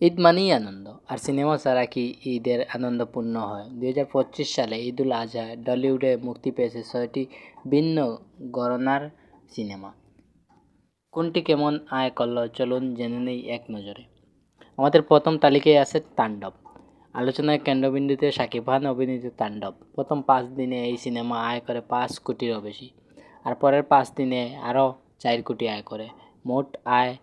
ঈদ মানেই আনন্দ, আর সিনেমা ছাড়া কি ঈদের আনন্দ পূর্ণ হয়? 2025 সালে ঈদুল আজহায় টলিউডে মুক্তি পেয়েছে 6টি ভিন্ন ঘরানার সিনেমা। কোনটি কেমন আয় করলো চলুন জেনে নেই এক নজরে। আমাদের প্রথম তালিকায় আছে তাণ্ডব। আলোচনার কেন্দ্রবিন্দুতে শাকিব খান অভিনীত তাণ্ডব। প্রথম 5 দিনে এই সিনেমা আয় করে 5 কোটিরও বেশি, আর পরের 5 দিনে আরও 4 কোটি আয় করে। মোট আয়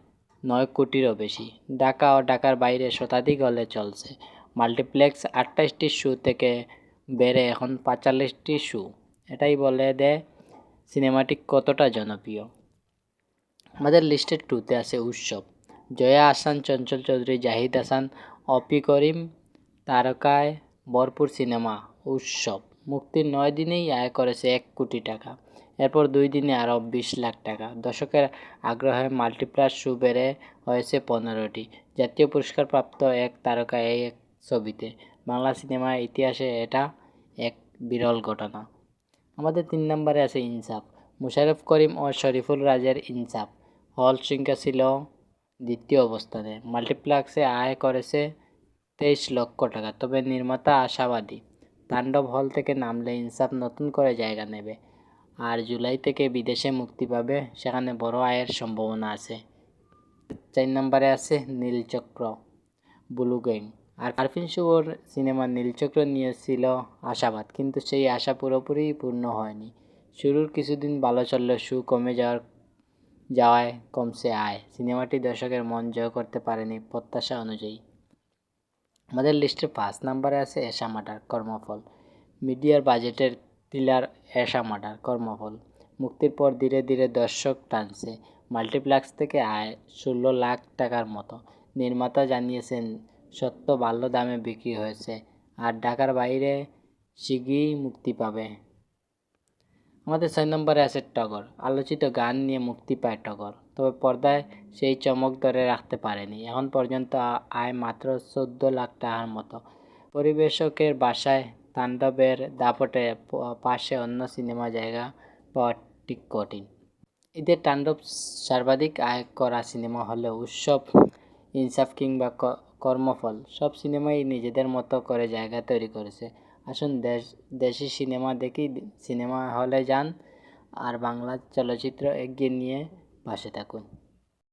9 কোটিরও বেশি। ঢাকা ও ঢাকার বাইরে শতাধিক হলে চলছে। মাল্টিপ্লেক্স 28টি শো থেকে বেড়ে এখন 45টি শো। এটাই বলে দেয় সিনেমাটি কতটা জনপ্রিয়। আমাদের লিস্টের 2তে আছে উৎসব। জয়া আহসান, চঞ্চল চৌধুরী, জাহিদ হাসান, অপি করিম তারকায় ভরপুর সিনেমা উৎসব মুক্তির 9 দিনেই আয় করেছে 1 কোটি টাকা। এরপর 2 দিনে আরও 20 লাখ টাকা। দর্শকের আগ্রহে মাল্টিপ্লাস শো বেড়ে হয়েছে 15টি। জাতীয় পুরস্কারপ্রাপ্ত এক তারকা এই এক ছবিতে। বাংলা সিনেমার ইতিহাসে এটা এক বিরল ঘটনা। আমাদের 3 নম্বরে আছে ইনসাফ। মোশাররফ করিম ও শরীফুল রাজের ইনসাফ হল সংখ্যা ছিল 2য় অবস্থানে। মাল্টিপ্লেক্সে আয় করেছে 23 লক্ষ টাকা। তবে নির্মাতা আশাবাদী, তাণ্ডব হল থেকে নামলে ইনসাফ নতুন করে জায়গা নেবে, আর জুলাই থেকে বিদেশে মুক্তি পাবে, সেখানে বড় আয়ের সম্ভাবনা আছে। 4 নম্বরে আছে নীলচক্র, ব্লু গ্যাং। আরফিন শুভর সিনেমা নীলচক্র নিয়ে ছিল আশাবাদ, কিন্তু সেই আশা পুরোপুরি পূর্ণ হয়নি। শুরুর কিছুদিন ভালো চললেও শো কমে যাওয়ায় কমছে আয়। সিনেমাটি দর্শকের মন জয় করতে পারেনি প্রত্যাশা অনুযায়ী। আমাদের লিস্টে 5 নম্বরে আছে এশা মার্ডার কর্মফল। মিডিয়ার বাজেটের থ্রিলার এশা মার্ডার কর্মফল মুক্তির পর ধীরে ধীরে দর্শক টানছে। মাল্টিপ্লেক্স থেকে আয় 16 লাখ টাকার মতো। নির্মাতা জানিয়েছেন সত্য ভালো দামে বিক্রি হয়েছে, আর ঢাকার বাইরে শিগগিরই মুক্তি পাবে। আমাদের 6 নম্বরে আছে টগর। আলোচিত গান নিয়ে মুক্তি পায় টগর, তবে পর্দায় সেই চমক ধরে রাখতে পারেনি। এখন পর্যন্ত আয় মাত্র 14 লাখ টাকার মতো। পরিবেশকের বাসায় তাণ্ডবের দাপটে পাশে অন্য সিনেমা জায়গা পাওয়া ঠিক কঠিন। ঈদের তাণ্ডব সর্বাধিক আয় করা সিনেমা হলেও উৎসব, ইনসাফ কিংবা কর্মফল সব সিনেমাই নিজেদের মতো করে জায়গা তৈরি করেছে। আসুন দেশি সিনেমা দেখি, সিনেমা হলে যান, আর বাংলা চলচ্চিত্র এগিয়ে নিয়ে পাশে থাকুন।